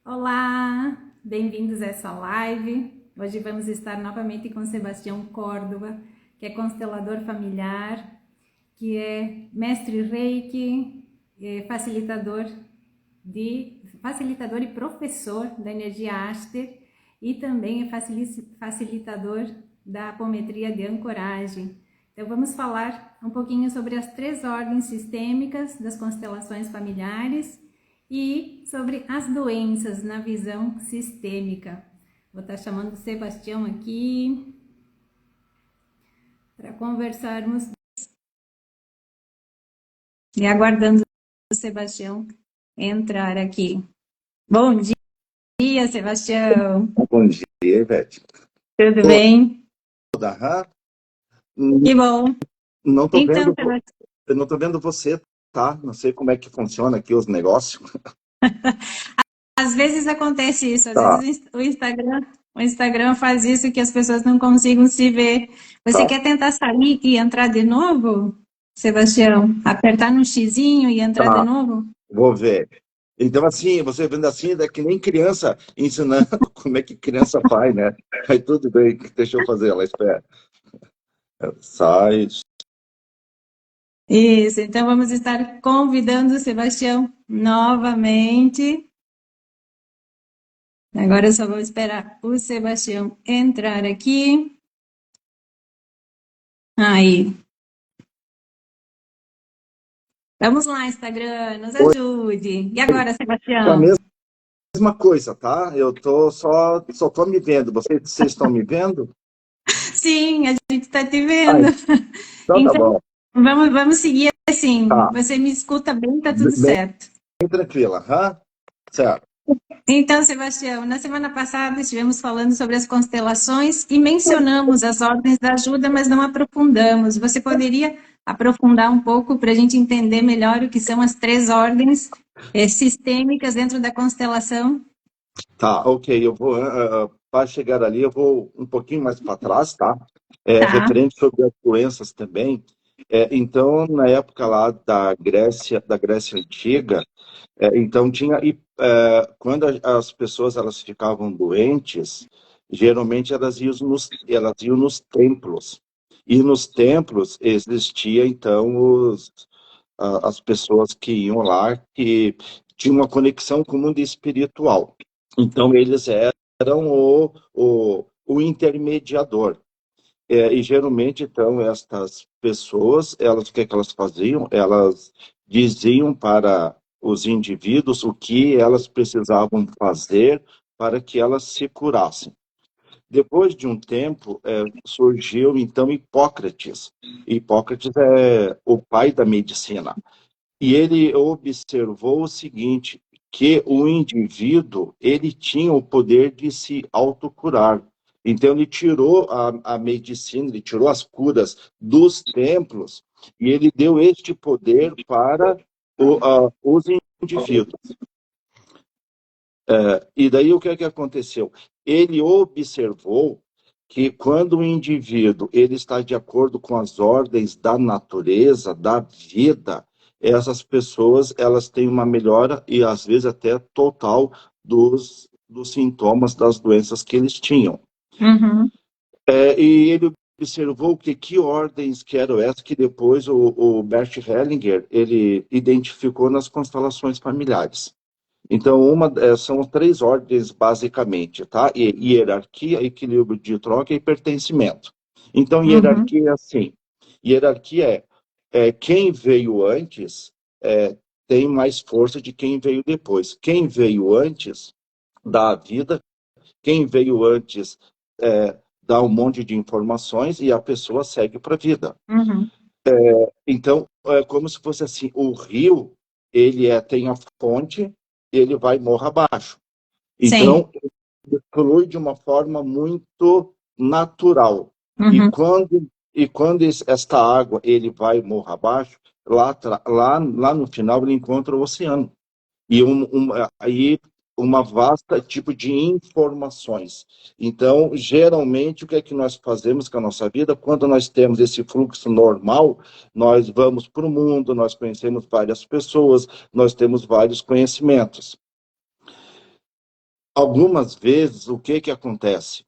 Olá, bem-vindos a essa live. Hoje vamos estar novamente com Sebastião Córdova, que é constelador familiar, que é mestre Reiki, facilitador e professor da energia Aster e também é facilitador da apometria de ancoragem. Então vamos falar um pouquinho sobre as 3 ordens sistêmicas das constelações familiares e sobre as doenças na visão sistêmica. Vou estar chamando o Sebastião aqui para conversarmos e aguardando o Sebastião entrar aqui. Bom dia, Sebastião. Bom dia, Ivete. Tudo bem? Que bom. Não tô Então, vendo, Sebastião, eu não tô vendo você, tá? Não sei como é que funciona aqui os negócios. às vezes acontece isso, às Tá, vezes o Instagram faz isso que as pessoas não consigam se ver. Você tá. quer tentar sair e entrar de novo, Sebastião? Apertar no xizinho e entrar de Tá, novo? vou ver. Então, assim, você vendo assim, é que nem criança ensinando como é que criança faz, né? Aí tudo bem, deixa eu fazer, ela espera. Sai. Isso, então vamos estar convidando o Sebastião novamente. Agora eu só vou esperar o Sebastião entrar aqui. Aí. Vamos lá, Instagram, nos Oi, ajude. E agora, a Sebastião? mesma coisa, tá? Eu tô só tô me vendo. Vocês estão me vendo? Sim, a gente está te Ah, vendo. então tá Então, bom. vamos seguir assim. Tá, Você me escuta bem, tá tudo bem certo. tranquila, hã? Certo. Então, Sebastião, na semana passada estivemos falando sobre as constelações e mencionamos as ordens da ajuda, mas não aprofundamos. Você poderia aprofundar um pouco para a gente entender melhor o que são as 3 ordens sistêmicas dentro da constelação? Tá, ok. Eu vou, para chegar ali, eu vou um pouquinho mais para trás, tá? Tá. Referente sobre as doenças também. Então, na época lá da Grécia Antiga, então tinha, quando as pessoas elas ficavam doentes, geralmente elas iam nos templos. E nos templos existia, então, as pessoas que iam lá, que tinham uma conexão com o mundo espiritual. Então, eles eram o intermediador. E geralmente, então, estas pessoas, o que é que elas faziam? Elas diziam para os indivíduos o que elas precisavam fazer para que elas se curassem. Depois de um tempo, surgiu, então, Hipócrates. Hipócrates é o pai da medicina. E ele observou o seguinte, que o indivíduo, ele tinha o poder de se autocurar. Então, ele tirou a medicina, ele tirou as curas dos templos e ele deu este poder para os indivíduos. E daí, o que é que aconteceu? Ele observou que quando o indivíduo ele está de acordo com as ordens da natureza, da vida, essas pessoas elas têm uma melhora e às vezes até total dos sintomas das doenças que eles tinham. Uhum. E ele observou que ordens que eram essas que depois o Bert Hellinger ele identificou nas constelações familiares. Então, são 3 ordens, basicamente, tá? Hierarquia, equilíbrio de troca e pertencimento. Então, Uhum. hierarquia é assim. Hierarquia quem veio antes é, tem mais força de quem veio depois. Quem veio antes dá a vida, quem veio antes dá um monte de informações e a pessoa segue para a vida. Uhum. Então, é como se fosse assim, o rio, ele tem a fonte, ele vai morro abaixo. Sim. Então, ele flui de uma forma muito natural. E Uhum. quando esta água ele vai morro abaixo, lá no final ele encontra o oceano. E aí uma vasta tipo de informações. Então, geralmente, o que é que nós fazemos com a nossa vida? Quando nós temos esse fluxo normal, nós vamos para o mundo, nós conhecemos várias pessoas, nós temos vários conhecimentos. algumas vezes, o que acontece?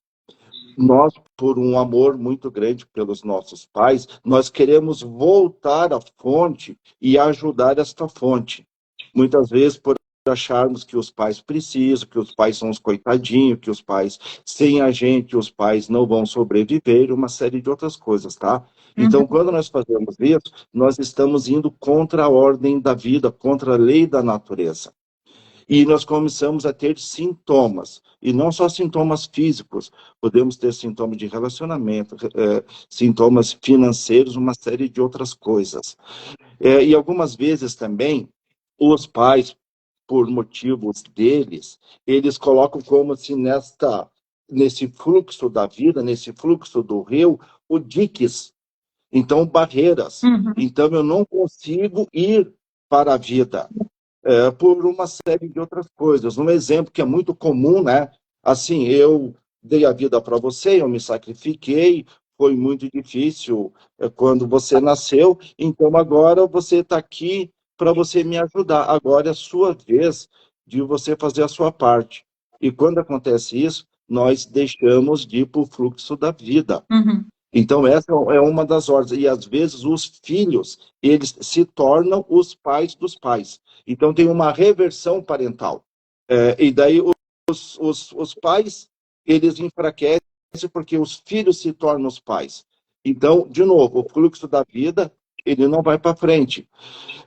Nós, por um amor muito grande pelos nossos pais, nós queremos voltar à fonte e ajudar esta fonte. Muitas vezes por acharmos que os pais precisam, que os pais são os coitadinhos, que os pais, sem a gente, os pais não vão sobreviver, uma série de outras coisas, tá? Então, Uhum. quando nós fazemos isso, nós estamos indo contra a ordem da vida, contra a lei da natureza. E nós começamos a ter sintomas, e não só sintomas físicos, podemos ter sintomas de relacionamento, sintomas financeiros, uma série de outras coisas. E algumas vezes também, os pais, por motivos deles, eles colocam como se nesse fluxo da vida, nesse fluxo do rio, o diques, então barreiras. Uhum. Então eu não consigo ir para a vida por uma série de outras coisas. Um exemplo que é muito comum, né? Assim, eu dei a vida para você, eu me sacrifiquei, foi muito difícil quando você nasceu, então agora você está aqui para você me ajudar. Agora é a sua vez de você fazer a sua parte. E quando acontece isso, nós deixamos de ir para o fluxo da vida. Uhum. Então, essa é uma das ordens. E, às vezes, os filhos, eles se tornam os pais dos pais. Então, tem uma reversão parental. E daí, os pais, eles enfraquecem porque os filhos se tornam os pais. Então, de novo, o fluxo da vida, ele não vai para frente.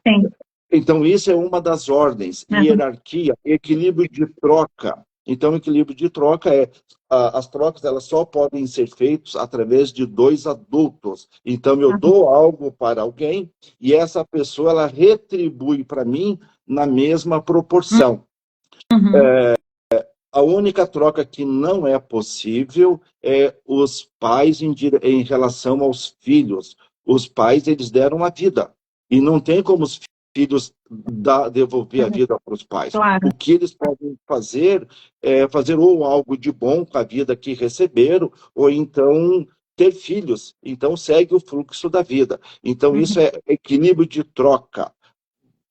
Sim. Então, isso é uma das ordens. Uhum. Hierarquia, equilíbrio de troca. Então, equilíbrio de troca as trocas elas só podem ser feitas através de dois adultos. Então, eu Uhum. dou algo para alguém e essa pessoa ela retribui para mim na mesma proporção. Uhum. A única troca que não é possível é os pais em relação aos filhos. Os pais, eles deram a vida. E não tem como os filhos devolver a Uhum. vida para os pais. Claro. O que eles podem fazer é fazer ou algo de bom com a vida que receberam, ou então ter filhos. Então, segue o fluxo da vida. Então, isso Uhum. é equilíbrio de troca.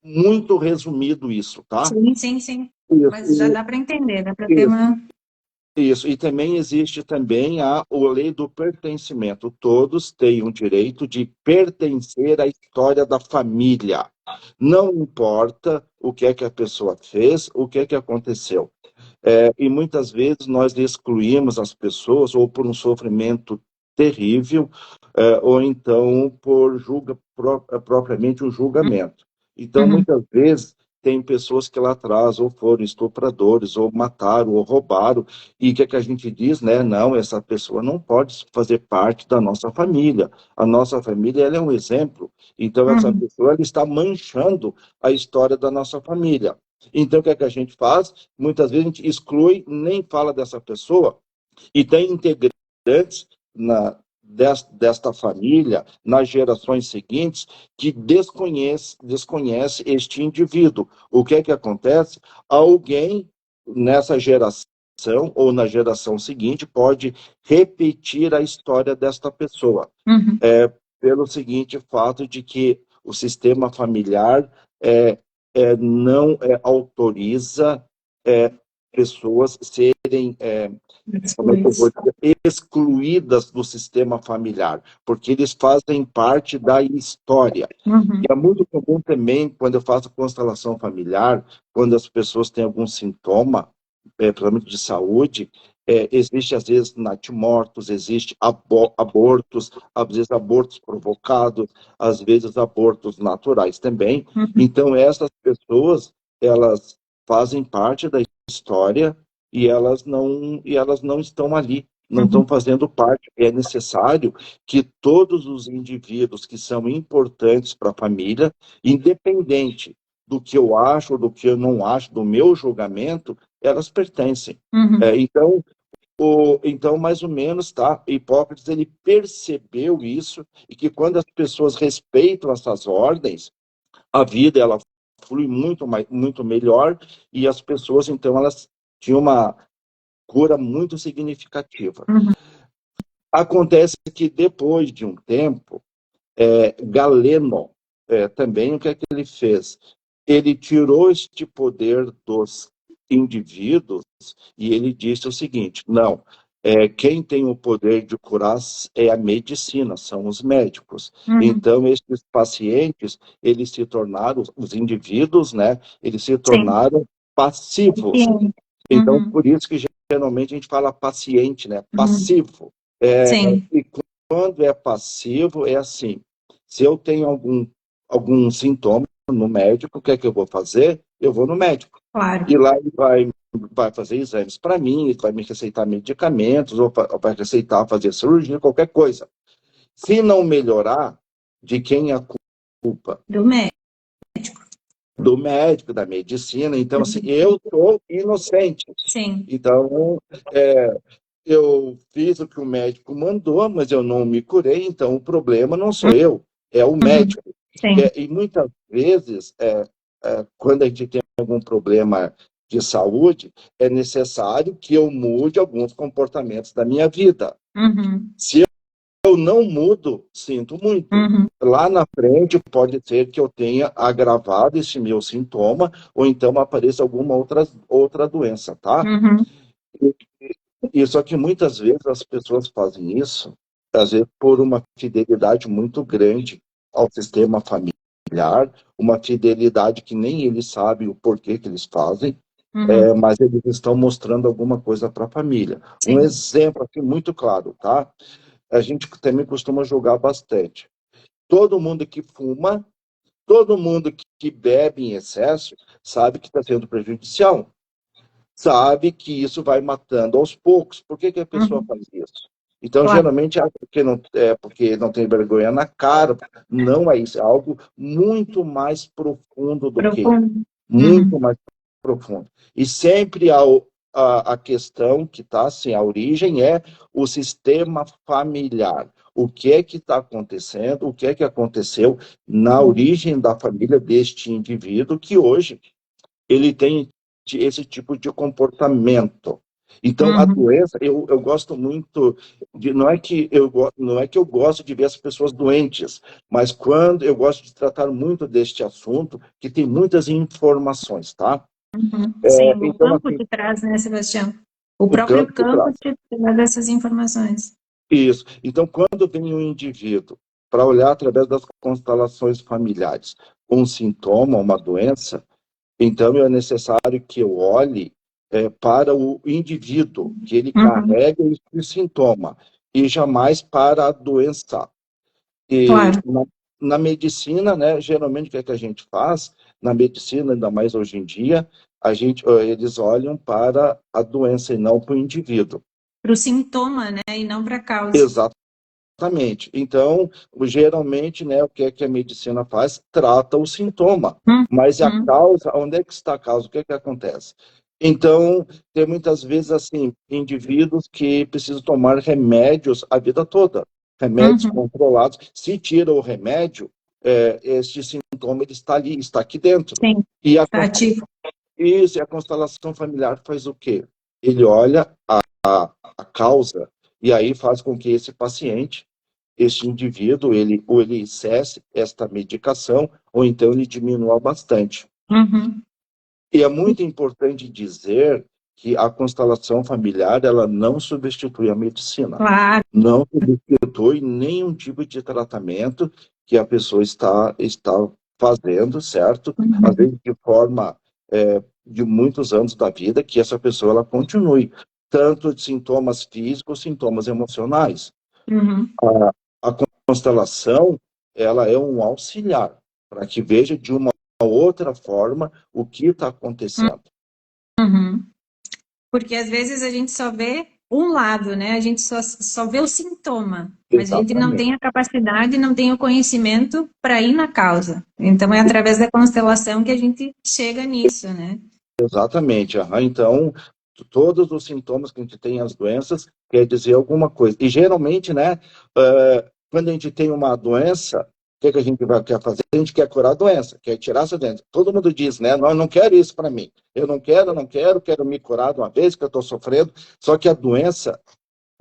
Muito resumido isso, tá? Sim, sim, sim. Mas já Isso. dá para entender, dá para ter uma. Isso, e também existe também a lei do pertencimento. Todos têm o direito de pertencer à história da família. Não importa o que é que a pessoa fez, o que é que aconteceu. E muitas vezes nós excluímos as pessoas ou por um sofrimento terrível, ou então por propriamente um julgamento. Então, Uhum. muitas vezes, tem pessoas que lá atrás ou foram estupradores, ou mataram, ou roubaram, e o que, é que a gente diz, né? Não, essa pessoa não pode fazer parte da nossa família. A nossa família ela é um exemplo. Então, essa Uhum. pessoa ela está manchando a história da nossa família. Então, o que é que a gente faz? Muitas vezes a gente exclui, nem fala dessa pessoa, e tem integrantes desta família, nas gerações seguintes, que desconhece este indivíduo. O que é que acontece? Alguém nessa geração ou na geração seguinte pode repetir a história desta pessoa. Uhum. Pelo seguinte fato de que o sistema familiar é, não autoriza pessoas serem como é que eu vou Depois. dizer, excluídas do sistema familiar, porque eles fazem parte da história. Uhum. E é muito comum também, quando eu faço constelação familiar, quando as pessoas têm algum sintoma, principalmente de saúde, existe às vezes natimortos, existe abortos, às vezes abortos provocados, às vezes abortos naturais também. Uhum. Então, essas pessoas, elas fazem parte da história e elas não estão ali, não estão Uhum. fazendo parte. É necessário que todos os indivíduos que são importantes para a família, independente do que eu acho, do que eu não acho, do meu julgamento, elas pertencem. Uhum. Então, mais ou menos, tá? Hipócrates, ele percebeu isso e que quando as pessoas respeitam essas ordens, a vida, ela flui muito melhor e as pessoas, então, elas tinham uma cura muito significativa. Uhum. Acontece que depois de um tempo, Galeno, também, o que é que ele fez? Ele tirou este poder dos indivíduos e ele disse o seguinte, não, quem tem o poder de curar é a medicina, são os médicos. Então, esses pacientes, eles se tornaram, os indivíduos, né, eles se Sim. tornaram passivos. Sim. Então, por isso que geralmente a gente fala paciente, né, passivo. Sim. E quando é passivo, é assim, se eu tenho algum sintoma no médico, o que é que eu vou fazer? Eu vou no médico. Claro. E lá ele vai fazer exames para mim, vai me receitar medicamentos, ou vai receitar fazer cirurgia, qualquer coisa. Se não melhorar, de quem é a culpa? Do médico. Do médico, da medicina. Então, assim, eu estou inocente. Sim. Então, eu fiz o que o médico mandou, mas eu não me curei, então o problema não sou eu, é o médico. Sim. E muitas vezes, quando a gente tem algum problema de saúde, é necessário que eu mude alguns comportamentos da minha vida. Se eu não mudo, sinto muito. Lá na frente pode ser que eu tenha agravado esse meu sintoma, ou então apareça alguma outra doença, tá? E só que muitas vezes as pessoas fazem isso, às vezes por uma fidelidade muito grande ao sistema familiar, uma fidelidade que nem eles sabem o porquê que eles fazem, mas eles estão mostrando alguma coisa para a família. Sim. Um exemplo aqui muito claro, tá? A gente também costuma julgar bastante. Todo mundo que fuma, todo mundo que bebe em excesso, sabe que está sendo prejudicial. Sabe que isso vai matando aos poucos. Por que a pessoa faz isso? Então, Claro. geralmente, porque não tem vergonha na cara. Não é isso. É algo muito mais profundo do que isso. Muito mais profundo. E sempre a questão que está assim, a origem é o sistema familiar. O que é que está acontecendo? O que é que aconteceu na origem da família deste indivíduo que hoje ele tem esse tipo de comportamento. Então, a doença, eu gosto muito de, não é que eu gosto de ver as pessoas doentes, mas quando eu gosto de tratar muito deste assunto, que tem muitas informações, tá? Sim, o Então, campo assim, te traz, né, Sebastião? O o próprio campo campo traz. te traz essas informações. Isso. Então, quando vem um indivíduo para olhar através das constelações familiares um sintoma, uma doença, então é necessário que eu olhe para o indivíduo, que ele carrega esse sintoma, e jamais para a doença. E Claro. na medicina, né, geralmente o que é que a gente faz? Na medicina, ainda mais hoje em dia, eles olham para a doença e não para o indivíduo. Para o sintoma, né, e não para a causa. Exatamente. Então, geralmente, né, o que é que a medicina faz? Trata o sintoma. Mas a causa, onde é que está a causa? O que é que acontece? Então, tem muitas vezes, assim, indivíduos que precisam tomar remédios a vida toda. Remédios controlados. Se tira o remédio, este sintoma ele está ali, está aqui dentro. Sim, E está ativo. isso, e a constelação familiar faz o quê? Ele olha a causa e aí faz com que esse paciente, este indivíduo, ou ele cesse esta medicação, ou então ele diminua bastante. E é muito importante dizer que a constelação familiar, ela não substitui a medicina. Claro. Não substitui nenhum tipo de tratamento que a pessoa está fazendo, certo? Às vezes de forma de muitos anos da vida, que essa pessoa ela continue, tanto de sintomas físicos, sintomas emocionais. A constelação, ela é um auxiliar para que veja de uma outra forma o que está acontecendo. Porque às vezes a gente só vê um lado, né? A gente só vê o sintoma, mas a gente não tem a capacidade, não tem o conhecimento para ir na causa. Então é através da constelação que a gente chega nisso, né? Exatamente. Então, todos os sintomas que a gente tem, as doenças, quer dizer alguma coisa. E geralmente, né, quando a gente tem uma doença, o que a gente quer fazer? A gente quer curar a doença, quer tirar essa doença. Todo mundo diz, né, não, eu não quero isso para mim. Eu não quero, quero me curar de uma vez que eu estou sofrendo. Só que a doença,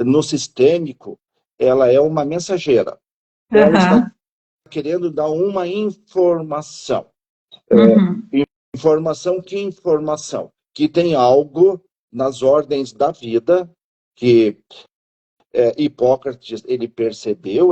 no sistêmico, ela é uma mensageira. Ela está querendo dar uma informação. Informação, que informação? que tem algo nas ordens da vida que Hipócrates ele percebeu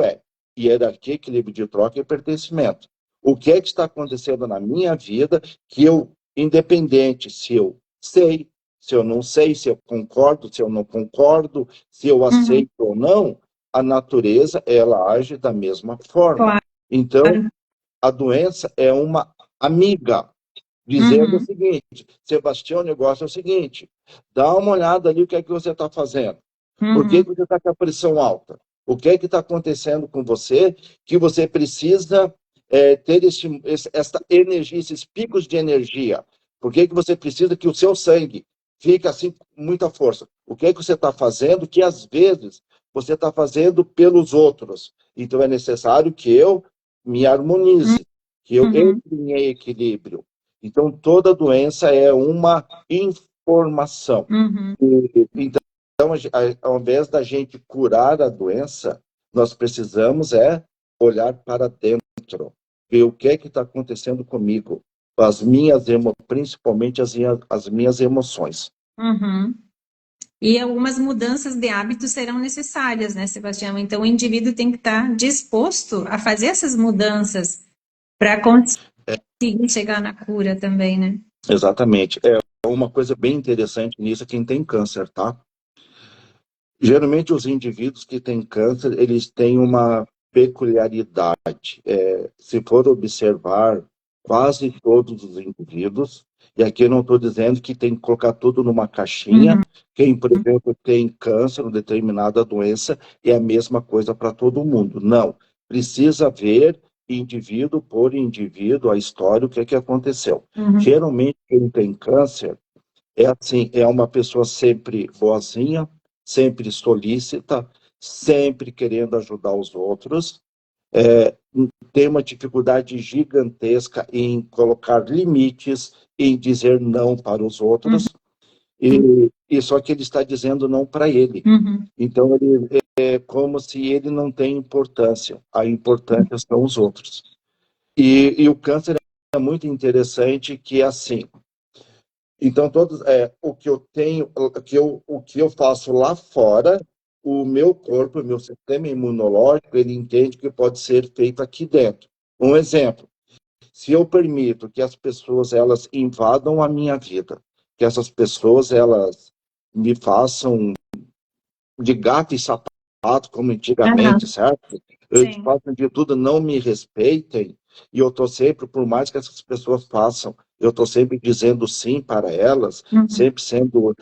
hierarquia, equilíbrio de troca e pertencimento. O que é que está acontecendo na minha vida que eu, independente se eu sei, se eu não sei, se eu concordo, se eu não concordo, se eu aceito ou não, a natureza, ela age da mesma forma. Claro. Então, a doença é uma amiga, dizendo o seguinte: Sebastião, o negócio é o seguinte, dá uma olhada ali o que é que você está fazendo. Por que você está com a pressão alta? O que é que está acontecendo com você que você precisa ter essa energia, esses picos de energia? Por que você precisa que o seu sangue fique assim com muita força? O que é que você está fazendo que às vezes você está fazendo pelos outros? Então é necessário que eu me harmonize, que eu entre em equilíbrio. Então toda doença é uma informação. Então, ao invés da gente curar a doença, nós precisamos olhar para dentro, ver o que é que está acontecendo comigo, principalmente as minhas emoções. E algumas mudanças de hábitos serão necessárias, né, Sebastião? Então, o indivíduo tem que estar disposto a fazer essas mudanças para conseguir chegar na cura também, né? Exatamente. É uma coisa bem interessante nisso é quem tem câncer, tá? Geralmente, os indivíduos que têm câncer, eles têm uma peculiaridade. Se for observar, quase todos os indivíduos, e aqui eu não estou dizendo que tem que colocar tudo numa caixinha, quem, por exemplo, tem câncer, uma determinada doença, é a mesma coisa para todo mundo. Não. Precisa ver indivíduo por indivíduo a história, o que é que aconteceu. Geralmente, quem tem câncer é assim, é uma pessoa sempre boazinha, sempre solícita, sempre querendo ajudar os outros, tem uma dificuldade gigantesca em colocar limites, em dizer não para os outros, e só que ele está dizendo não para ele. Então, é como se ele não tem importância. A importância são os outros. E o câncer é muito interessante que é assim. Então, o que eu tenho, o que eu faço lá fora, o meu corpo, o meu sistema imunológico, ele entende que pode ser feito aqui dentro. Um exemplo: se eu permito que as pessoas elas invadam a minha vida, que essas pessoas elas me façam de gato e sapato, como antigamente, certo? Eles façam de tudo, não me respeitem, e eu estou sempre, por mais que essas pessoas façam, eu estou sempre dizendo sim para elas, sempre sendo,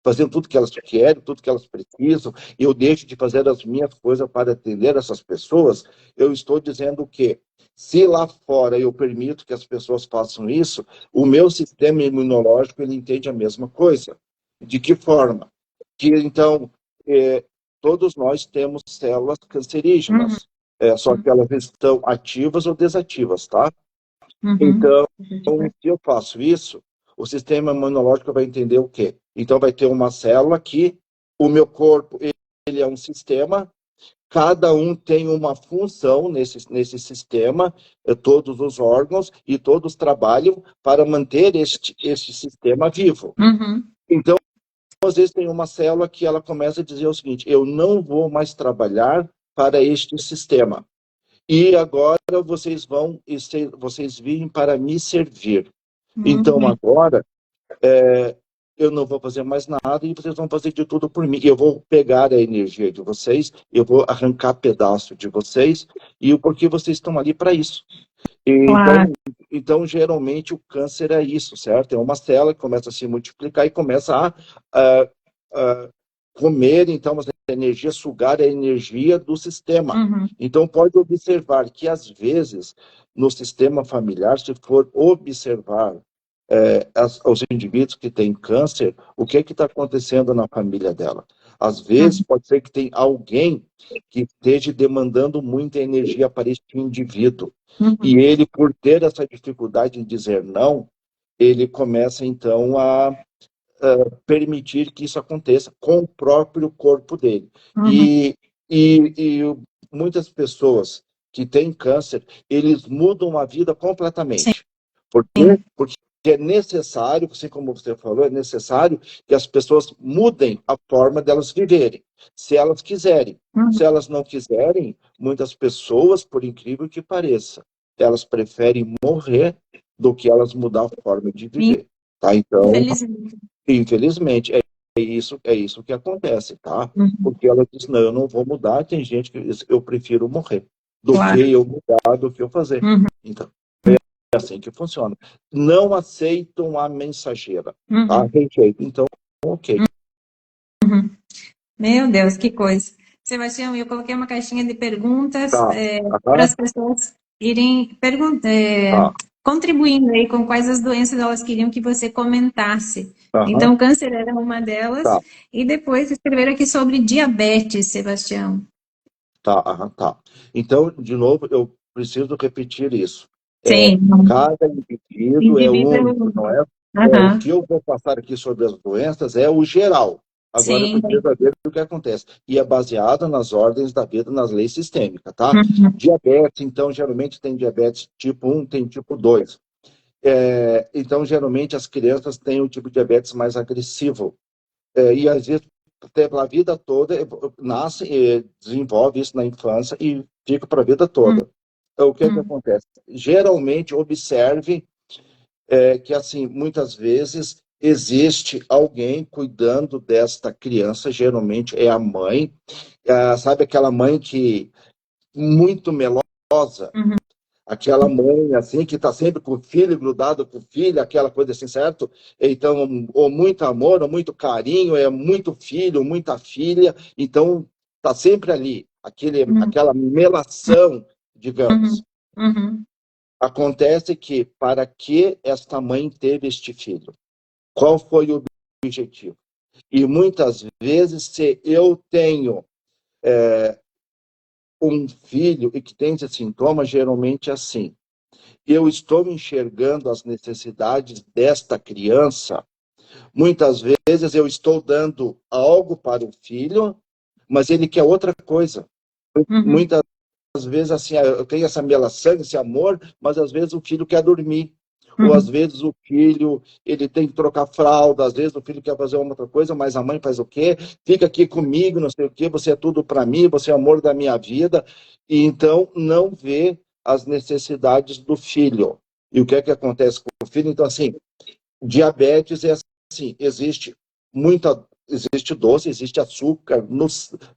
fazendo tudo que elas querem, tudo que elas precisam, e eu deixo de fazer as minhas coisas para atender essas pessoas, eu estou dizendo que, se lá fora eu permito que as pessoas façam isso, o meu sistema imunológico, ele entende a mesma coisa. De que forma? Que, então, todos nós temos células cancerígenas, só que elas estão ativas ou desativas, tá? Então, se eu faço isso, o sistema imunológico vai entender o quê? Então, vai ter uma célula que o meu corpo, ele é um sistema, cada um tem uma função nesse sistema, todos os órgãos, e todos trabalham para manter este sistema vivo. Então, às vezes tem uma célula que ela começa a dizer o seguinte: eu não vou mais trabalhar para este sistema. E agora vocês vêm para me servir. Então agora eu não vou fazer mais nada e vocês vão fazer de tudo por mim. Eu vou pegar a energia de vocês, eu vou arrancar pedaço de vocês, e porque vocês estão ali para isso. Então, geralmente, o câncer é isso, certo? É uma célula que começa a se multiplicar e começa a comer, então, a energia, sugar a energia do sistema. Então, pode observar que, às vezes, no sistema familiar, se for observar os indivíduos que têm câncer, o que está acontecendo na família dela? Às vezes, pode ser que tem alguém que esteja demandando muita energia para este indivíduo. E ele, por ter essa dificuldade em dizer não, ele começa, então, a permitir que isso aconteça com o próprio corpo dele. E muitas pessoas que têm câncer, eles mudam a vida completamente. Por quê? Porque é necessário, assim como você falou, é necessário que as pessoas mudem a forma delas viverem, se elas quiserem. Se elas não quiserem, muitas pessoas, por incrível que pareça, elas preferem morrer do que elas mudar a forma de viver. Tá? Então, Infelizmente. infelizmente, é isso que acontece, tá? Uhum. Porque ela diz, não, eu não vou mudar, tem gente que diz, eu prefiro morrer do que Claro. eu mudar, do que eu fazer. Uhum. Então, é assim que funciona. Não aceitam a mensageira, tá? Uhum. Rejeitam. Então, ok. Uhum. Meu Deus, que coisa. Sebastião, eu coloquei uma caixinha de perguntas Tá. para Aham, as pessoas irem tá. contribuindo aí com quais as doenças elas queriam que você comentasse. Aham, Então, câncer era uma delas. tá. E depois escreveram aqui sobre diabetes, Sebastião. Tá, aham, tá. Então, de novo, eu preciso repetir isso. Sim, Cada indivíduo é único, indivíduo. não é? O Aham. que eu vou passar aqui sobre as doenças é o geral. Agora eu Sim. preciso ver o que acontece. E é baseado nas ordens da vida, nas leis sistêmicas, tá? Uhum. Diabetes, então, geralmente tem diabetes tipo 1, tem tipo 2. Então, geralmente, as crianças têm o tipo de diabetes mais agressivo. E às vezes pela vida toda nasce e desenvolve isso na infância e fica para a vida toda. Então, o que é que Uhum. acontece? Geralmente observe que assim muitas vezes existe alguém cuidando desta criança, geralmente é a mãe, sabe aquela mãe que muito melosa, Uhum. aquela mãe assim que está sempre com o filho, grudado com o filho, aquela coisa assim, certo? Então, ou muito amor, ou muito carinho, é muito filho, muita filha, então está sempre ali, Uhum. aquela melação, digamos. Uhum. Uhum. Acontece que, para que esta mãe teve este filho? Qual foi o objetivo? E muitas vezes, se eu tenho um filho e que tem esse sintoma, geralmente é assim. Eu estou enxergando as necessidades desta criança. Muitas vezes eu estou dando algo para o filho, mas ele quer outra coisa. Uhum. Muitas vezes, assim, eu tenho essa melação, esse amor, mas às vezes o filho quer dormir. Ou às Uhum. vezes o filho, ele tem que trocar fralda, às vezes o filho quer fazer uma outra coisa, mas a mãe faz o quê? Fica aqui comigo, não sei o quê, você é tudo para mim, você é o amor da minha vida. E então não vê as necessidades do filho. E o que é que acontece com o filho? Então, assim, diabetes é assim, existe doce, existe açúcar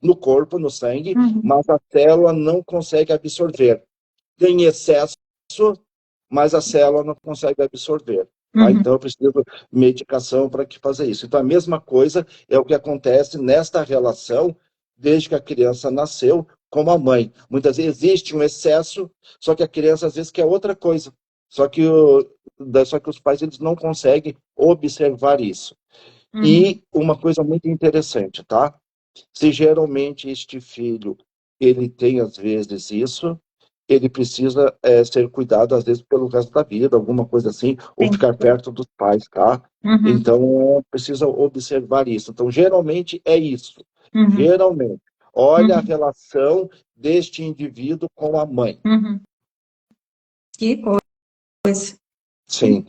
no corpo, no sangue, Uhum. mas a célula não consegue absorver. Tem excesso, mas a célula não consegue absorver. Tá? Uhum. Então, eu preciso de medicação para que fazer isso. Então, a mesma coisa é o que acontece nesta relação desde que a criança nasceu com a mãe. Muitas vezes existe um excesso, só que a criança às vezes quer outra coisa. Só que, só que os pais eles não conseguem observar isso. Uhum. E uma coisa muito interessante, tá? Se geralmente este filho ele tem às vezes isso, ele precisa ser cuidado às vezes pelo resto da vida, alguma coisa assim, ou Sim. ficar perto dos pais, tá? Uhum. Então precisa observar isso. Então geralmente é isso. Uhum. Geralmente, olha a Uhum. relação deste indivíduo com a mãe. Uhum. Que coisa. Sim.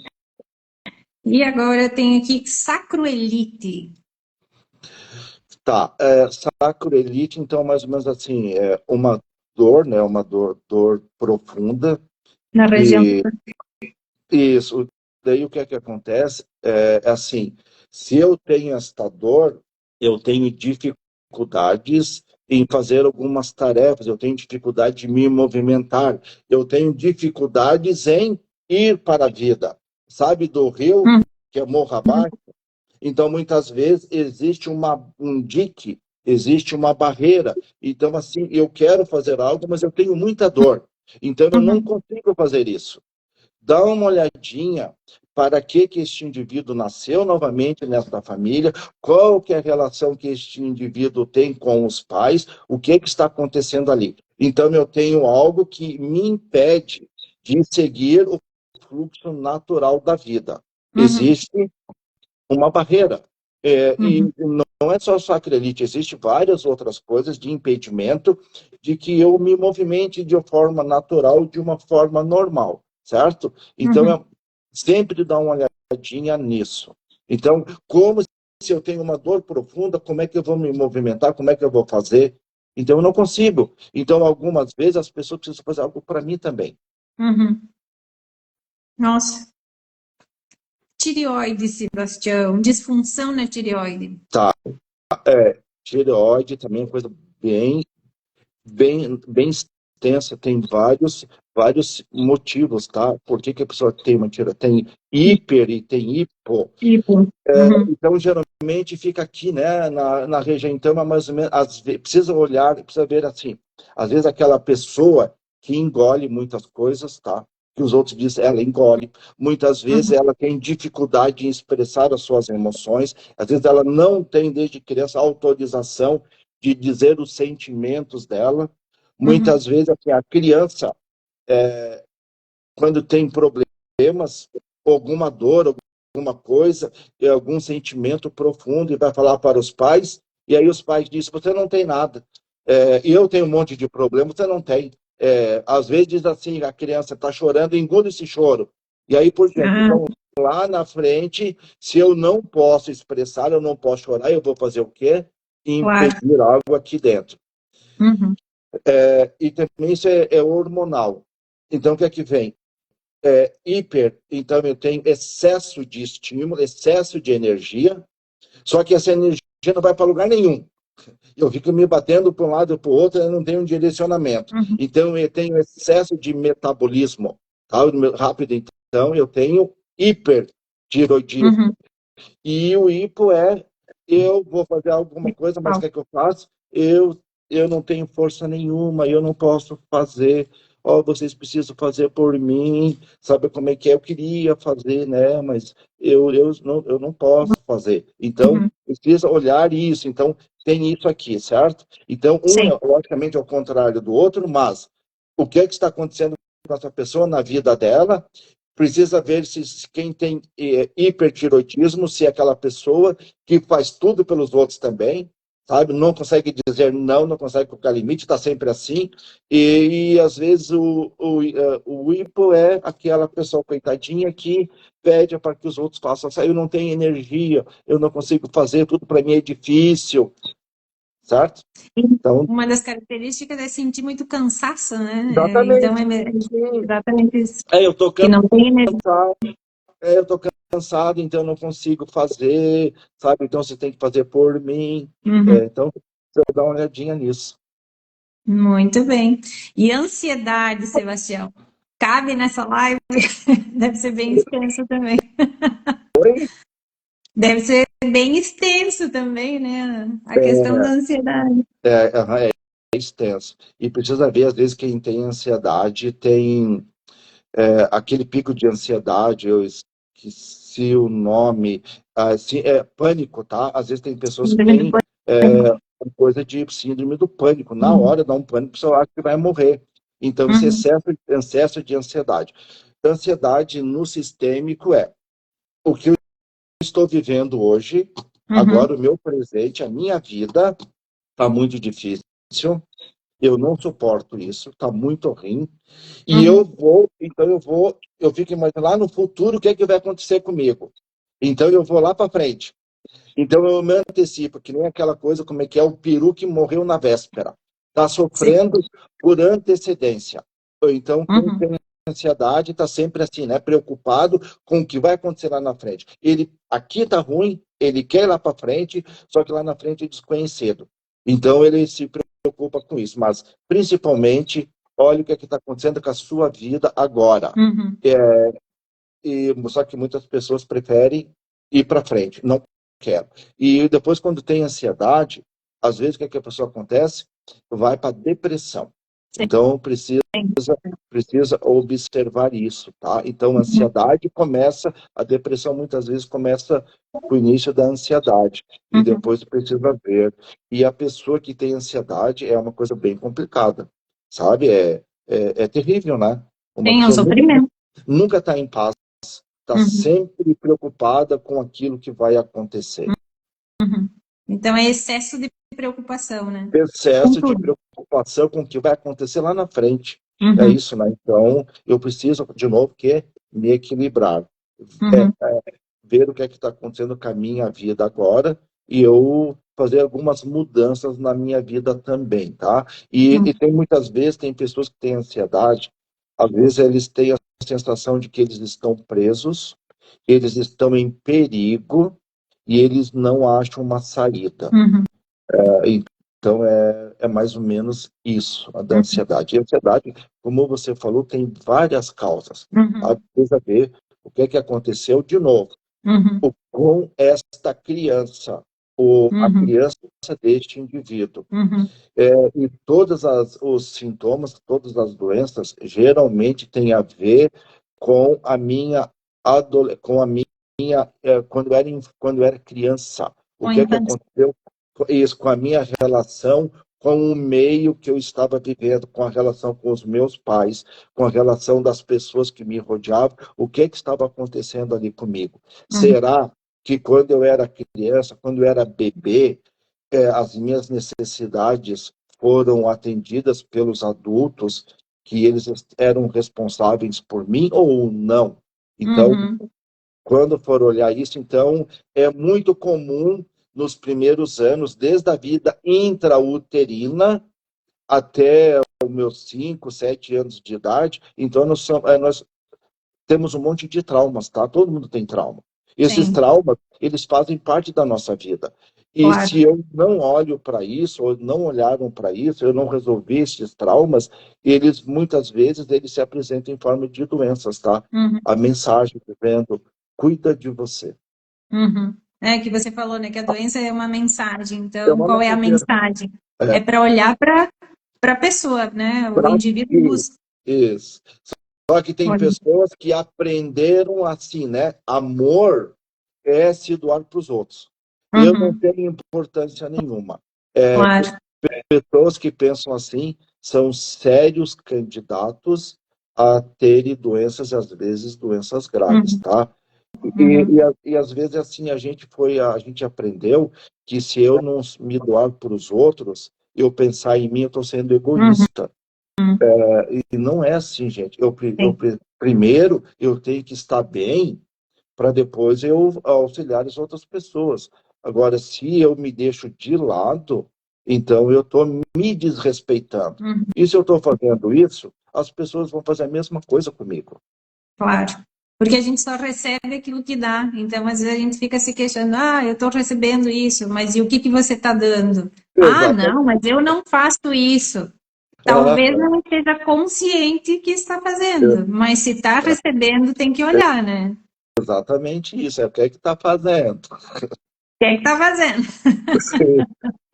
E agora tem aqui sacroelite. Tá, sacroelite, então, mais ou menos assim, é uma dor, né, uma dor profunda, Na região. e isso, daí o que é que acontece? É assim, se eu tenho esta dor, eu tenho dificuldades em fazer algumas tarefas, eu tenho dificuldade de me movimentar, eu tenho dificuldades em ir para a vida, sabe, do rio, Uhum. que é morro abaixo. Então, muitas vezes, existe um dique, existe uma barreira. Então, assim, eu quero fazer algo, mas eu tenho muita dor. Então, eu não Uhum. consigo fazer isso. Dá uma olhadinha para que este indivíduo nasceu novamente nesta família, qual que é a relação que este indivíduo tem com os pais, o que está acontecendo ali. Então, eu tenho algo que me impede de seguir o fluxo natural da vida. Uhum. Existe uma barreira. E Uhum. não é só sacrelite, existem várias outras coisas de impedimento de que eu me movimente de forma natural, de uma forma normal, certo? Então, Uhum. sempre dá uma olhadinha nisso. Então, como se eu tenho uma dor profunda, como é que eu vou me movimentar, como é que eu vou fazer? Então, eu não consigo. Então, algumas vezes, as pessoas precisam fazer algo para mim também. Uhum. Nossa. Tireoide, Sebastião. Disfunção na tireoide. Tá. Tireoide também é uma coisa bem extensa, tem vários motivos, tá? Por que que a pessoa tem uma tireoide? Tem hiper e tem hipo. Tipo. Uhum. Então, geralmente, fica aqui, né, na região, então, é mais ou menos, às vezes, precisa olhar, precisa ver assim, às vezes aquela pessoa que engole muitas coisas, tá? Que os outros dizem, ela engole. Muitas vezes Uhum. ela tem dificuldade em expressar as suas emoções, às vezes ela não tem, desde criança, autorização de dizer os sentimentos dela. Uhum. Muitas vezes, assim, a criança, quando tem problemas, alguma dor, alguma coisa, algum sentimento profundo, e vai falar para os pais, e aí os pais dizem, você não tem nada. E eu tenho um monte de problema, você não tem. Às vezes diz assim, a criança está chorando, engula esse choro. E aí por diante. Ah, Então, lá na frente, se eu não posso expressar, eu não posso chorar, eu vou fazer o quê? claro. Impedir algo aqui dentro. Uhum. E também isso é hormonal. Então, o que é que vem? Hiper, então eu tenho excesso de estímulo, excesso de energia, só que essa energia não vai para lugar nenhum. Eu fico me batendo para um lado e para o outro, eu não tenho um direcionamento. Uhum. Então eu tenho excesso de metabolismo, tá? Rápido, então eu tenho hipertiroidismo. Uhum. E o hipo eu vou fazer alguma coisa, mas o que é que eu faço? Eu não tenho força nenhuma, eu não posso fazer. Ó, vocês precisam fazer por mim, sabe como é que é? Eu queria fazer, né? Mas eu não posso fazer. Então, Uhum. precisa olhar isso. Então, tem isso aqui, certo? Então, um Sim. é, logicamente, ao contrário do outro, mas o que é que está acontecendo com essa pessoa na vida dela? Precisa ver se quem tem hipertiroidismo, se é aquela pessoa que faz tudo pelos outros também, sabe? Não consegue dizer não, não consegue colocar limite, está sempre assim. E às vezes o hipo é aquela pessoa coitadinha que pede para que os outros façam. Eu não tenho energia, eu não consigo fazer, tudo para mim é difícil, certo? Então, Uma das características é sentir muito cansaço, né? Então, exatamente. é exatamente isso. Eu estou Que não tem energia. cansado, eu tô cansado, então não consigo fazer, sabe? Então você tem que fazer por mim. Uhum. Então, você dá uma olhadinha nisso. Muito bem. E ansiedade, Sebastião? Cabe nessa live? Deve ser bem extenso também. Oi? Deve ser bem extenso também, né? A questão da É, ansiedade. é extenso. E precisa ver, às vezes, quem tem ansiedade tem aquele pico de ansiedade, eu esqueci o nome, assim, pânico, tá? Às vezes tem pessoas que Síndrome do têm pânico. coisa de síndrome do pânico. Na Uhum. hora dá um pânico, a pessoa acha que vai morrer. Então, esse Uhum. excesso de ansiedade. Ansiedade no sistêmico o que eu estou vivendo hoje, Uhum. agora o meu presente, a minha vida está muito difícil. Eu não suporto isso, está muito ruim. E Uhum. eu fico imaginando lá no futuro o que é que vai acontecer comigo. Então eu vou lá para frente. Então eu me antecipo, que nem aquela coisa, como é que é o peru que morreu na véspera. Está Sim. sofrendo por antecedência. Então, quem Uhum. tem ansiedade está sempre assim, né? Preocupado com o que vai acontecer lá na frente. Ele aqui está ruim, ele quer ir lá para frente, só que lá na frente é desconhecido. Então ele se preocupa com isso. Mas, principalmente, olha o que está acontecendo com a sua vida agora. Uhum. Só que muitas pessoas preferem ir para frente. Não quero. E depois, quando tem ansiedade, às vezes o que, é que a pessoa acontece? Vai para depressão. Sim. Então, precisa observar isso, tá? Então, a Uhum. ansiedade começa, a depressão muitas vezes começa com o início da ansiedade, e Uhum. depois precisa ver. E a pessoa que tem ansiedade é uma coisa bem complicada, sabe? É terrível, né? Uma Tem um pessoa sofrimento. nunca está em paz, está Uhum. sempre preocupada com aquilo que vai acontecer. Uhum. Então é excesso de preocupação, né? Com Excesso de tudo. preocupação com o que vai acontecer lá na frente. É Uhum. isso, né? Então, eu preciso, de novo, me equilibrar. Uhum. ver o que é que está acontecendo com a minha vida agora e eu fazer algumas mudanças na minha vida também, tá? E Uhum. tem muitas vezes, tem pessoas que têm ansiedade, às vezes eles têm a sensação de que eles estão presos, eles estão em perigo e eles não acham uma saída. Uhum. Então, é mais ou menos isso, a da Uhum. ansiedade. E a ansiedade, como você falou, tem várias causas. Tá? Uhum. Precisa ver o que é que aconteceu de novo Uhum. com esta criança, a Uhum. criança deste indivíduo. Uhum. E todos os sintomas, todas as doenças, geralmente têm a ver com a minha, com a minha quando eu era criança. O Ou que é que infância. aconteceu? Isso, com a minha relação com o meio que eu estava vivendo, com a relação com os meus pais, com a relação das pessoas que me rodeavam, o que é que estava acontecendo ali comigo? Uhum. Será que quando eu era criança, quando eu era bebê, as minhas necessidades foram atendidas pelos adultos, que eles eram responsáveis por mim ou não? Então, Uhum. quando for olhar isso, então, é muito comum nos primeiros anos, desde a vida intrauterina até os meus 5, 7 anos de idade. Então, nós temos um monte de traumas, tá? Todo mundo tem trauma. Esses Sim, traumas, eles fazem parte da nossa vida. E claro. se eu não olho para isso, ou não olharam para isso, eu não resolvi esses traumas, eles muitas vezes eles se apresentam em forma de doenças, tá? Uhum. A mensagem dizendo, cuida de você. Uhum. É que você falou, né, que a doença é uma mensagem. É Então, uma qual é a mensageira. mensagem? É É, para olhar para a pessoa, né? O pra indivíduo isso. busca. Isso. Só que tem pessoas que aprenderam assim, né? Amor é se doar para os outros. Eu não Uhum. tenho importância nenhuma. Claro. Pessoas que pensam assim são sérios candidatos a terem doenças, às vezes doenças graves, Uhum. tá? Uhum. E às vezes assim a gente aprendeu que se eu não me doar para os outros, eu pensar em mim, eu estou sendo Uhum. egoísta. E não é assim, gente. Sim. Primeiro eu tenho que estar bem para depois eu auxiliar as outras pessoas. Agora, se eu me deixo de lado, então eu estou me desrespeitando. Uhum. E se eu estou fazendo isso, as pessoas vão fazer a mesma coisa comigo. Claro. Porque a gente só recebe aquilo que dá. Então, às vezes, a gente fica se queixando: ah, eu estou recebendo isso, mas e o que você está dando? Ah, não, Exatamente. mas eu não faço isso. Talvez Aham. não esteja consciente que está fazendo, mas se está recebendo, tem que olhar, né? Exatamente isso. É o que é que está fazendo. O que é que está fazendo?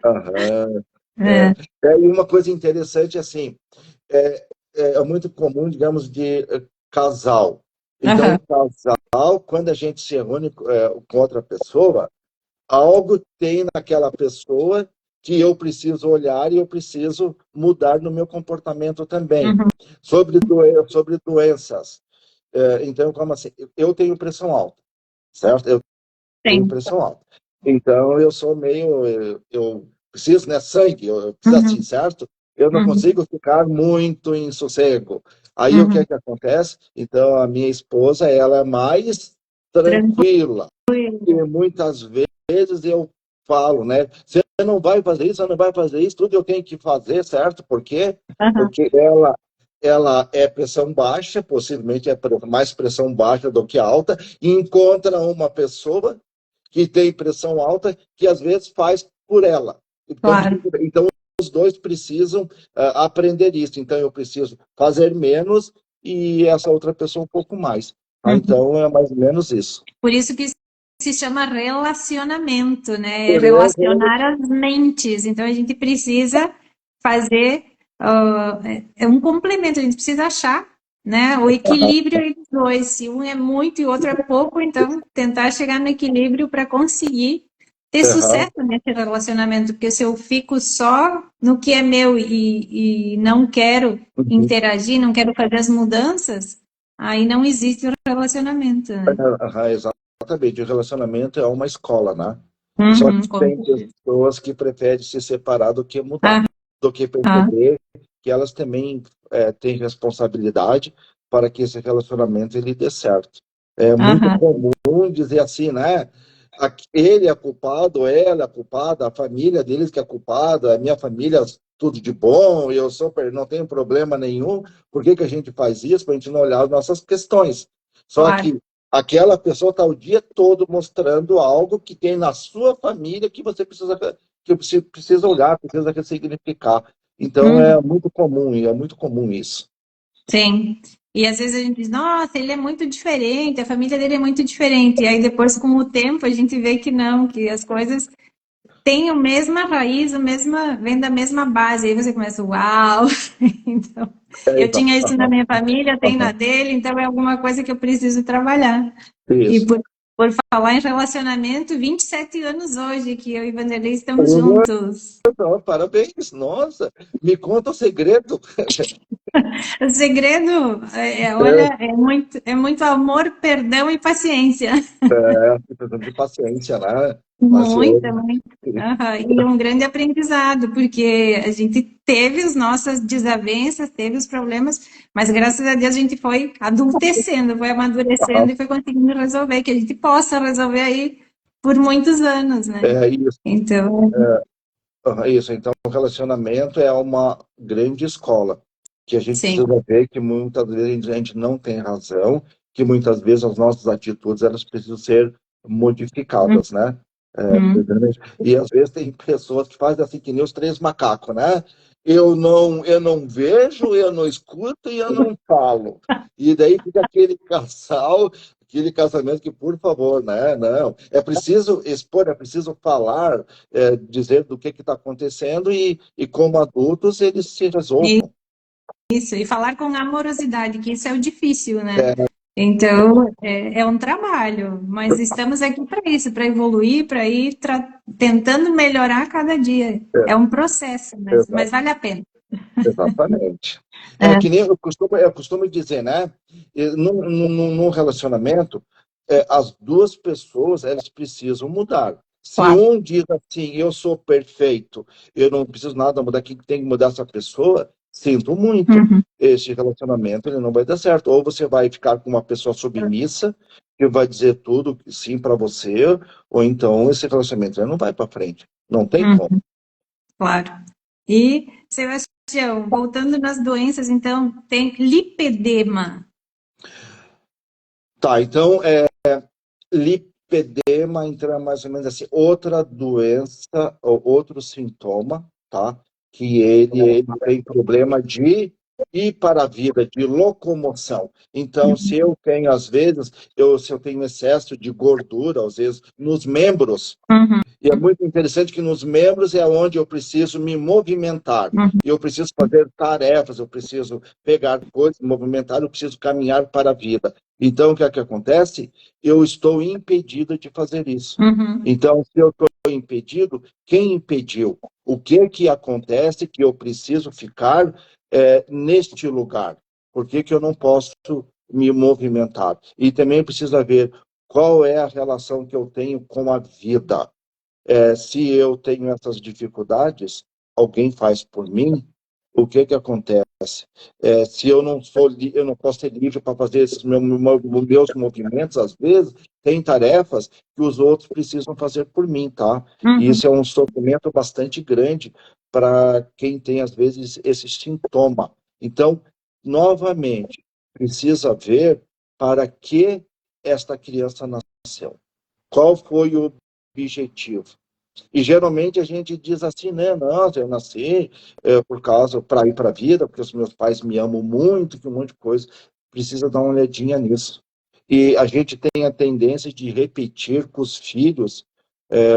Aham. É. E uma coisa interessante, assim, é, é muito comum, digamos, de casal. Então, Aham. o casal, quando a gente se reúne com outra pessoa, algo tem naquela pessoa que eu preciso olhar e eu preciso mudar no meu comportamento também. Uhum. Sobre doenças. Então, como assim? Eu tenho pressão alta, certo? Eu tenho Tem. pressão alta. Então, eu sou meio. Eu preciso, né? Sangue, eu preciso assim, Uhum. certo? Eu não Uhum. consigo ficar muito em sossego. Aí, o que Uhum. é que acontece? Então, a minha esposa, ela é mais tranquila. E Tranquilo. muitas vezes eu falo, né? Você não vai fazer isso, você não vai fazer isso, tudo eu tenho que fazer, certo? Por quê? Aham. Porque ela é pressão baixa, possivelmente é mais pressão baixa do que alta, e encontra uma pessoa que tem pressão alta que às vezes faz por ela. Claro. Então os dois precisam aprender isso. Então eu preciso fazer menos e essa outra pessoa um pouco mais. Tá? Uhum. Então é mais ou menos isso. Por isso que se chama relacionamento, né? É Beleza? relacionar as mentes. Então a gente precisa fazer é um complemento, a gente precisa achar, né, o equilíbrio entre os dois. Se um é muito e o outro é pouco, então tentar chegar no equilíbrio para conseguir ter Aham. sucesso nesse relacionamento, porque se eu fico só no que é meu e não quero Uhum. interagir, não quero fazer as mudanças, aí não existe o relacionamento, né? Aham, exatamente. O relacionamento é uma escola, né? Só Uhum, que com tem certeza. pessoas que preferem se separar do que mudar, Aham, do que perceber que elas também têm responsabilidade para que esse relacionamento ele dê certo. É muito Aham. comum dizer assim, né? Ele é culpado, ela é culpada, a família deles que é culpada, a minha família tudo de bom, eu não tenho problema nenhum. Por que que a gente faz isso? Para a gente não olhar as nossas questões. Só Claro. que aquela pessoa está o dia todo mostrando algo que tem na sua família que você precisa olhar, precisa ressignificar. Então Uhum. é muito comum isso. Sim. E às vezes a gente diz, nossa, ele é muito diferente, a família dele é muito diferente. E aí depois, com o tempo, a gente vê que não, que as coisas têm a mesma raiz, vem da mesma base. Aí você começa, uau! Então, É, eu exato. tinha isso na Aham, minha família, tem na aham. dele, então é alguma coisa que eu preciso trabalhar. E Isso. por falar em relacionamento, 27 anos hoje que eu e Vanderlei estamos juntos. Não, parabéns, nossa, me conta o segredo. O segredo, olha, é muito amor, perdão e paciência. Precisando de paciência, né? Muita, Paciência. muito. Aham. E um grande aprendizado, porque a gente teve as nossas desavenças, teve os problemas, mas graças a Deus a gente foi adultecendo, foi amadurecendo e foi conseguindo resolver, que a gente possa resolver aí por muitos anos, né? É isso, Então, isso. Então, o relacionamento é uma grande escola, que a gente sim. precisa ver que muitas vezes a gente não tem razão, que muitas vezes as nossas atitudes elas precisam ser modificadas, né? Uhum. E às vezes tem pessoas que fazem assim que nem os três macacos, né? Eu não vejo, eu não escuto e eu não falo. E daí fica aquele casal, aquele casamento que, por favor, né? Não, é preciso expor, é preciso falar, dizer do que está acontecendo e como adultos eles se resolvam. Isso, e falar com amorosidade, que isso é o difícil, né? É, Então, é um trabalho, mas estamos aqui para isso, para evoluir, para ir tentando melhorar cada dia. É um processo, é, mas vale a pena. exatamente. É É, que nem eu costumo dizer, né? Num relacionamento, as duas pessoas elas precisam mudar. Se claro. um diz assim, eu sou perfeito, eu não preciso nada mudar, quem tem que mudar essa pessoa, sinto muito. Uhum. Esse relacionamento ele não vai dar certo. Ou você vai ficar com uma pessoa submissa, que vai dizer tudo sim para você, ou então esse relacionamento ele não vai para frente. Não tem como. Uhum, claro. E, Sebastião, voltando nas doenças, então, tem lipedema. Tá, então, lipedema, então é mais ou menos assim, outra doença, ou outro sintoma, tá? Que ele tem problema de ir para a vida, de locomoção. Então, se eu tenho, às vezes, se eu tenho excesso de gordura, às vezes, nos membros, Uhum, e é muito interessante que nos membros é onde eu preciso me movimentar. uhum, Eu preciso fazer tarefas, eu preciso pegar coisas, movimentar, eu preciso caminhar para a vida. Então, o que é que acontece? Eu estou impedido de fazer isso. uhum, Então, se eu estou impedido, quem impediu? O que é que acontece que eu preciso ficar neste lugar? Por que que eu não posso me movimentar? E também precisa ver qual é a relação que eu tenho com a vida. Se eu tenho essas dificuldades, alguém faz por mim, o que que acontece? Se eu não eu não posso ser livre para fazer esses meus movimentos, às vezes, tem tarefas que os outros precisam fazer por mim, tá? E uhum, isso é um sofrimento bastante grande para quem tem, às vezes, esse sintoma. Então, novamente, precisa ver para que esta criança nasceu. Qual foi o objetivo? E geralmente a gente diz assim, né? Nossa, eu nasci por causa, para ir para a vida, porque os meus pais me amam muito, que um monte de coisa. Precisa dar uma olhadinha nisso. E a gente tem a tendência de repetir com os filhos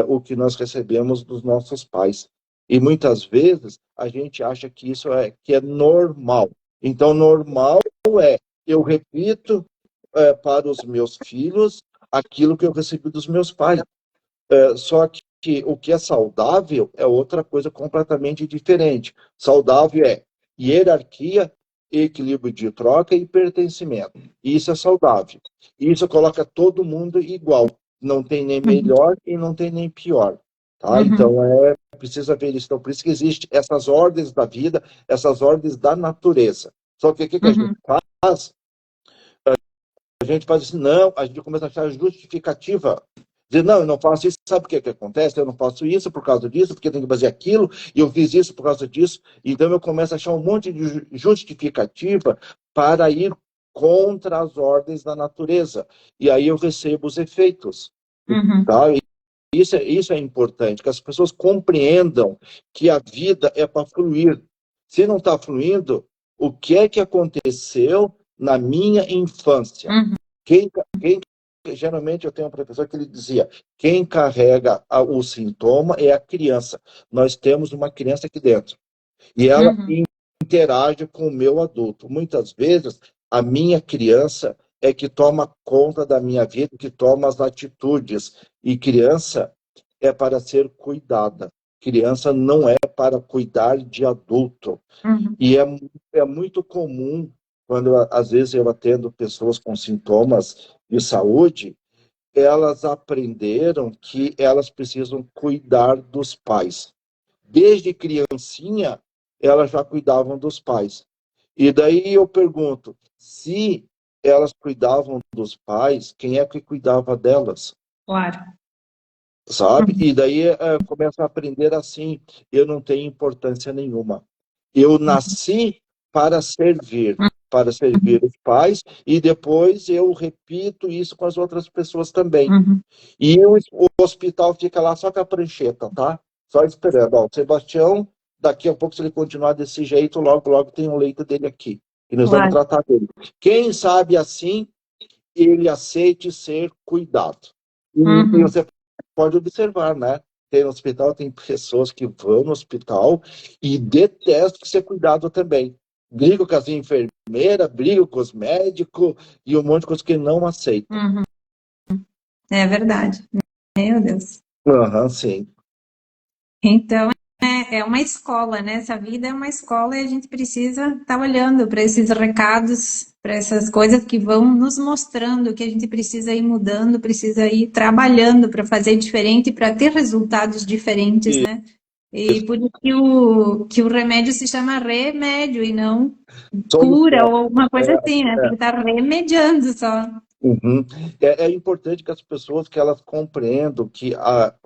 o que nós recebemos dos nossos pais. E muitas vezes a gente acha que isso que é normal. Então, normal é eu repito para os meus filhos aquilo que eu recebi dos meus pais. Só que o que é saudável é outra coisa completamente diferente. Saudável é hierarquia, equilíbrio de troca e pertencimento. Isso é saudável. Isso coloca todo mundo igual. Não tem nem uhum, melhor e não tem nem pior. Tá? uhum, Então, precisa ver isso. Então, por isso que existem essas ordens da vida, essas ordens da natureza. Só que o que a gente uhum, faz? A gente faz assim, não, a gente começa a achar justificativa. Dizer, não, eu não faço isso, sabe o que acontece? Eu não faço isso por causa disso, porque eu tenho que fazer aquilo, e eu fiz isso por causa disso. Então eu começo a achar um monte de justificativa para ir contra as ordens da natureza. E aí eu recebo os efeitos. Uhum. Tá? Isso é importante, que as pessoas compreendam que a vida é para fluir. Se não está fluindo, o que é que aconteceu na minha infância? Uhum. Quem geralmente eu tenho um professor que ele dizia, quem carrega o sintoma é a criança. Nós temos uma criança aqui dentro. E ela Uhum. interage com o meu adulto. Muitas vezes, a minha criança é que toma conta da minha vida, que toma as atitudes. E criança é para ser cuidada. Criança não é para cuidar de adulto. Uhum. E é muito comum, quando às vezes eu atendo pessoas com sintomas de saúde, elas aprenderam que elas precisam cuidar dos pais. Desde criancinha, elas já cuidavam dos pais. E daí eu pergunto, se elas cuidavam dos pais, quem é que cuidava delas? Claro. Sabe? Uhum. E daí começa a aprender assim, eu não tenho importância nenhuma. Eu nasci para servir os pais, e depois eu repito isso com as outras pessoas também. Uhum. E o hospital fica lá só com a prancheta, tá? Só esperando. Ó, o Sebastião, daqui a pouco, se ele continuar desse jeito, logo, logo tem um leito dele aqui. E nós vamos Claro. tratar dele. Quem sabe assim, ele aceite ser cuidado. E Uhum. você pode observar, né? Tem no hospital, tem pessoas que vão no hospital e detestam ser cuidado também. Brigam com as enfermeiras, brigam com os médicos e um monte de coisa que não aceitam. Uhum. É verdade. Meu Deus. Aham, sim. Então, é uma escola, né? Essa vida é uma escola e a gente precisa estar olhando para esses recados, para essas coisas que vão nos mostrando que a gente precisa ir mudando, precisa ir trabalhando para fazer diferente, para ter resultados diferentes, né? E por isso que o remédio se chama remédio e não cura Solução. ou alguma É, coisa assim, né? Tem que estar remediando só. uhum. É importante que as pessoas que elas compreendam que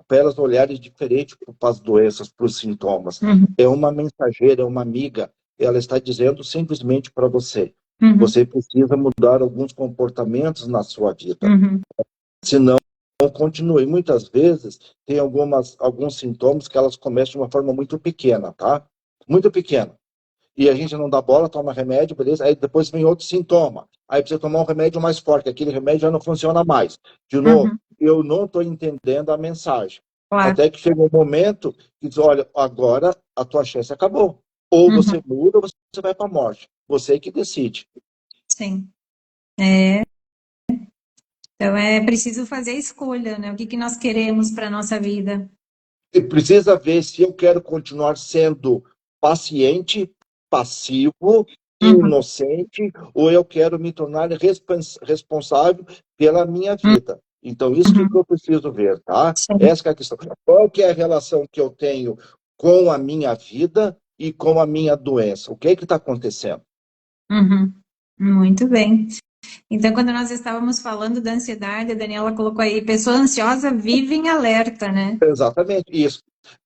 para elas olharem diferente para as doenças, para os sintomas. Uhum. É uma mensageira, é uma amiga. Ela está dizendo simplesmente para você. Uhum. Você precisa mudar alguns comportamentos na sua vida. Uhum. Senão, continue. Muitas vezes tem alguns sintomas que elas começam de uma forma muito pequena, tá? Muito pequena. E a gente não dá bola, toma remédio, beleza? Aí depois vem outro sintoma. Aí precisa tomar um remédio mais forte, aquele remédio já não funciona mais. De novo, Uhum. eu não estou entendendo a mensagem. Claro. Até que chega um momento que diz, olha, agora a tua chance acabou. Ou Uhum. você muda ou você vai para a morte. Você que decide. Sim. É. Então é preciso fazer a escolha, né? O que que nós queremos para a nossa vida. E precisa ver se eu quero continuar sendo paciente, passivo, Uhum. inocente, ou eu quero me tornar responsável pela minha vida. Então, isso que Uhum. eu preciso ver, tá? Sim. Essa que é a questão. Qual que é a relação que eu tenho com a minha vida e com a minha doença? O que é que está acontecendo? Uhum. Muito bem. Então, quando nós estávamos falando da ansiedade, a Daniela colocou aí, pessoa ansiosa vive em alerta, né? Exatamente isso.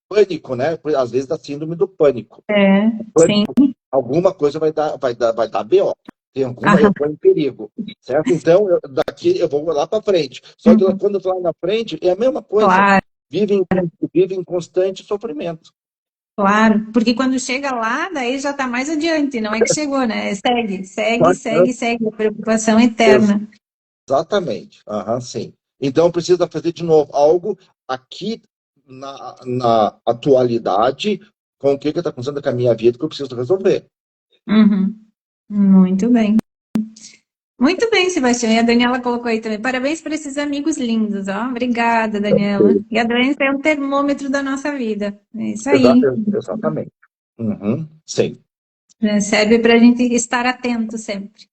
Pânico, né? Às vezes da síndrome do pânico. É, sim. Pânico, alguma coisa vai dar BO. Tem alguma, eu Aham. estou em perigo, certo? Então, daqui eu vou lá para frente. Só que Uhum. quando eu estou lá na frente, é a mesma coisa. Claro, Vive em, vive em constante sofrimento. claro. Porque quando chega lá, daí já está mais adiante, não é que chegou, né? Segue, segue, Mas, segue, segue. A preocupação eterna. exatamente. Aham, sim. Então, precisa fazer de novo algo aqui na atualidade com o que está acontecendo com a minha vida que eu preciso resolver. Uhum. Muito bem. Muito bem, Sebastião. E a Daniela colocou aí também. Parabéns para esses amigos lindos, ó. Obrigada, Daniela. E a doença é um termômetro da nossa vida. É isso aí. Exatamente. Uhum, sim. Né? Serve para a gente estar atento sempre.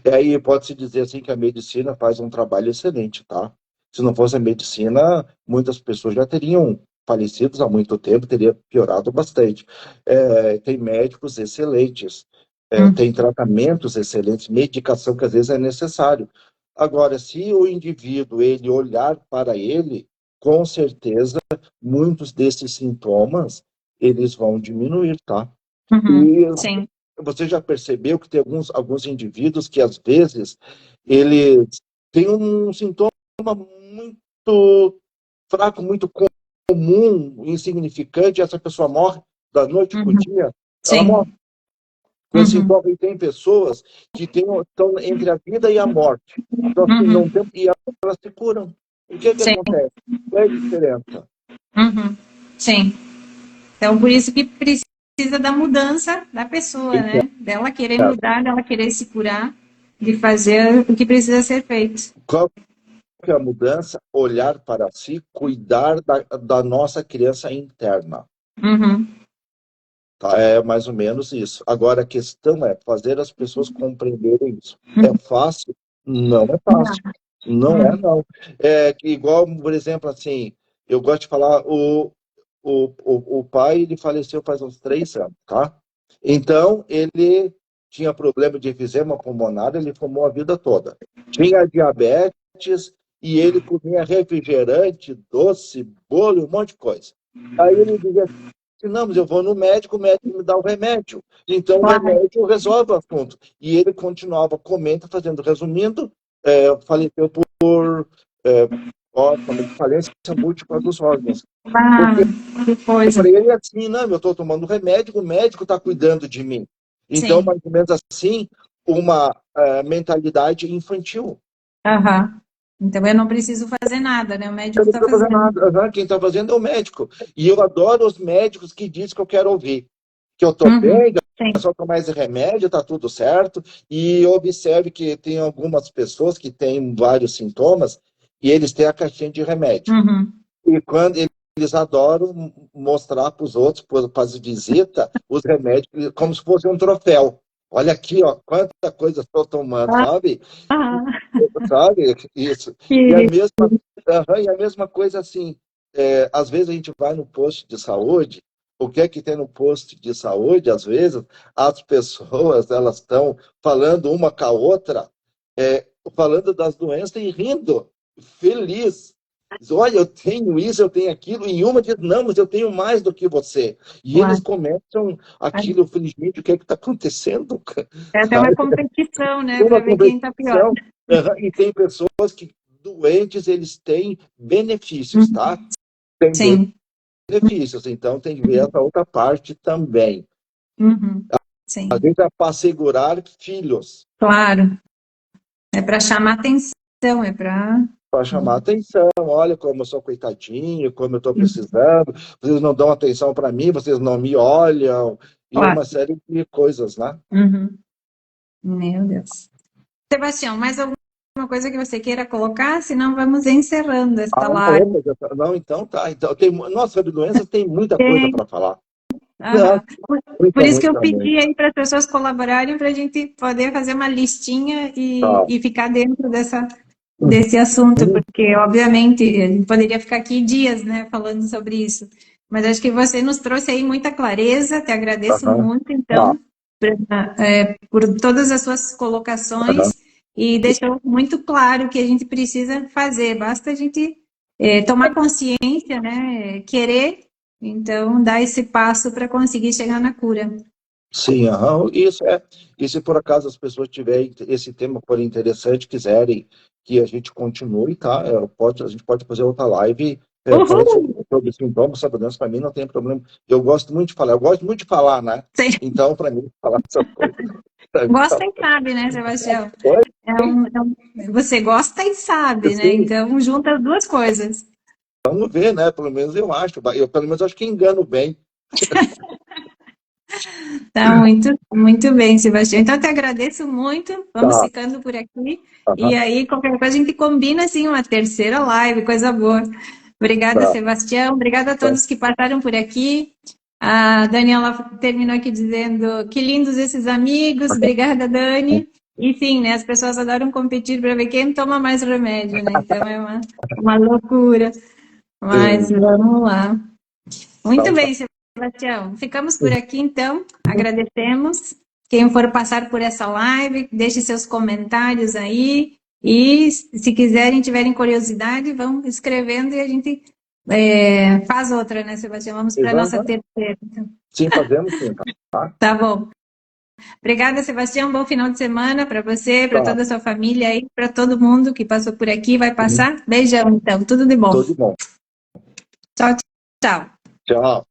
E aí pode-se dizer assim que a medicina faz um trabalho excelente, tá? Se não fosse a medicina, muitas pessoas já teriam falecido há muito tempo, teria piorado bastante. Tem médicos excelentes, Tem tratamentos excelentes, medicação que às vezes é necessário. Agora, se o indivíduo ele olhar para ele, com certeza muitos desses sintomas eles vão diminuir, tá? E Sim. você já percebeu que tem alguns indivíduos que às vezes eles têm um sintoma muito fraco, muito comum, insignificante, e essa pessoa morre da noite para o dia, ela Sim. morre. Com esse sintoma, e tem pessoas que estão entre a vida e a morte. Então, assim, não tem, e elas se curam. O que Sim. acontece? Qual é a diferença? Sim. Então, por isso que precisa da mudança da pessoa, né? Dela querer mudar, dela querer se curar, de fazer o que precisa ser feito. Qual que é a mudança? Olhar para si, cuidar da nossa criança interna. Tá? É mais ou menos isso. Agora, a questão é fazer as pessoas compreenderem isso. É fácil? Não é fácil. Não é, não. É que igual, por exemplo, assim, eu gosto de falar, o pai, ele faleceu faz uns 3 anos, tá? Então, ele tinha problema de efizema pulmonar, ele fumou a vida toda. Tinha diabetes e ele comia refrigerante, doce, bolo, um monte de coisa. Aí ele dizia assim, não, mas eu vou no médico, o médico me dá o remédio. Então, o remédio resolve o assunto. E ele continuava comendo, fazendo, resumindo, faleceu por falência múltipla dos órgãos. Porque Que coisa. para ele é assim, não, eu estou tomando remédio, o médico está cuidando de mim. Então, mais ou menos assim, uma mentalidade infantil. Então eu não preciso fazer nada, né? O Eu médico não está estou fazendo fazendo. nada. Quem está fazendo é o médico. E eu adoro os médicos que dizem que eu quero ouvir. Que eu estou bem, Sim. só tomar esse remédio, está tudo certo. E observe que tem algumas pessoas que têm vários sintomas e eles têm a caixinha de remédio. E quando eles adoram mostrar para os outros, para as visitas, os remédios, como se fosse um troféu. Olha aqui, ó, quanta coisa estou tomando, sabe? Sabe? Isso. E a mesma coisa assim, às vezes a gente vai no posto de saúde, o que é que tem no posto de saúde? Às vezes as pessoas elas estão falando uma com a outra, falando das doenças e rindo, feliz. Diz, olha, eu tenho isso, eu tenho aquilo, e uma diz, não, mas eu tenho mais do que você. E eles começam aquilo, eu falei, gente, o que é que está acontecendo? É até uma competição, né? Uma Para ver quem está pior. competição. E tem pessoas que, doentes, eles têm benefícios, tá? Tem Sim. benefícios, então tem que ver essa outra parte também. Sim. Às vezes é para assegurar filhos. Claro. É para chamar atenção, é para. Para chamar atenção, olha como eu sou coitadinho, como eu estou precisando, vocês não dão atenção para mim, vocês não me olham, e Claro. uma série de coisas, né? Meu Deus. Sebastião, mais alguma coisa que você queira colocar? Senão vamos encerrando esta live. Não, então tá. Então, nossa, sobre doenças tem muita coisa para falar. Por isso que eu Muita. pedi aí para as pessoas colaborarem para a gente poder fazer uma listinha e ficar dentro desse assunto, porque obviamente a gente poderia ficar aqui dias, né, falando sobre isso. Mas acho que você nos trouxe aí muita clareza, te agradeço muito, então, por todas as suas colocações e deixou muito claro o que a gente precisa fazer. Basta a gente tomar consciência, né, querer, então, dar esse passo para conseguir chegar na cura. Sim, isso é. E se por acaso as pessoas tiverem esse tema for interessante, quiserem que a gente continue, tá? A gente pode fazer outra live falando sobre sintomas, sobre doença, para mim não tem problema. Eu gosto muito de falar, né? Sim. Então, para mim, falar essas coisas. Gosta e sabe, né, Sebastião? Você gosta e sabe, né? Sim. Então, junta as duas coisas. Vamos ver, né? Pelo menos eu acho. Eu, pelo menos, acho que engano bem. Tá muito, muito bem, Sebastião. Então, eu te agradeço muito. Vamos ficando por aqui. E aí, qualquer coisa, a gente combina, assim, uma terceira live, coisa boa. Obrigada, Sebastião. Obrigada a todos que passaram por aqui. A Daniela terminou aqui dizendo que lindos esses amigos. Obrigada, Dani. E sim, né? As pessoas adoram competir para ver quem toma mais remédio, né? Então é uma loucura. Mas vamos lá. Muito bem, Sebastião. Ficamos por aqui, então. Agradecemos. Quem for passar por essa live, deixe seus comentários aí. E se quiserem, tiverem curiosidade, vão escrevendo e a gente faz outra, né, Sebastião? Vamos para a nossa terceira. Então. Sim, fazemos sim, tá? Tá bom. Obrigada, Sebastião. Bom final de semana para você, para toda a sua família aí, para todo mundo que passou por aqui, vai passar. Beijão, então. Tudo de bom. Tudo de bom. Tchau, tchau. Tchau.